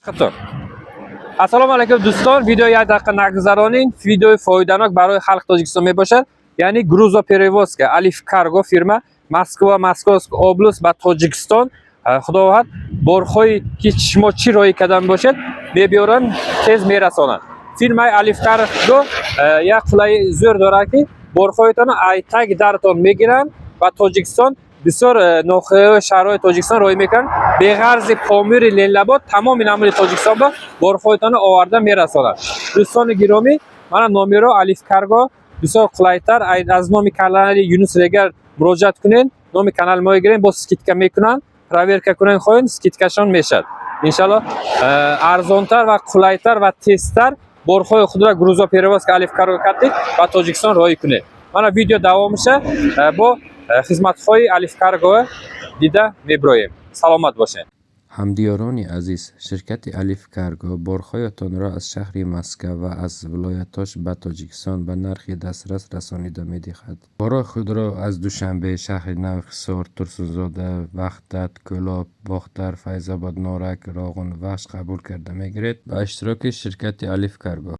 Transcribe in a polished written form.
خطور. السلام علیکم دوستان، ویدیو یک دقیقه نگذرانید. ویدیو فایده‌ناک برای خلق تاجیکستان میباشد. یعنی گروزا پریووز که الیف کارگو فیرما مسکوسک اوبلاست با تاجیکستان خداوند بارخوی که شما چی رای کردن باشد میبیارن تیز میرسانند. فیرمای الیف کارگو یک خلای زور داره که بارخویتان ایتگ درتون میگیرن و تاجیکستان بسیار ناخواه شهرهای تاجیکستان رای میکنن. به غرض پامیر لنلباد تمام نمای تاجیکستان با بارخویتان آورده میرسانند. دوستان گرامی، من نامی را الیف کارگو بسیار قلایتر از نام کانال یونس ریگر مراجعت کنین. نام کانال ما گیرین با سکیتکا میکنن، پراورکا کنین خواهین سکیتکاشان میشد. انشالله ارزانتر و قلایتر و تیزتر بارخوی خود را گروزا پیروز که الیف کارگو کردید و تاجیکستان رای کنید. من ویدیو دوامشه با خدمت‌های الیف کارگو دیده میبرایم. سلامت باشین. همدیاران عزیز، شرکت الیف کارگو بارخویتان را از شهر مسکو و از ولایتاش به تاجیکستان به نرخ دسترس رسانیده می‌دهد. بارای خود را از دوشنبه، شهر نو، خسار، ترسوزاده، وحدت، کلاب، باختر، فیض‌آباد، نارک، راغون، وشت قبول کرده می‌گیرید به اشتراک شرکت الیف کارگو.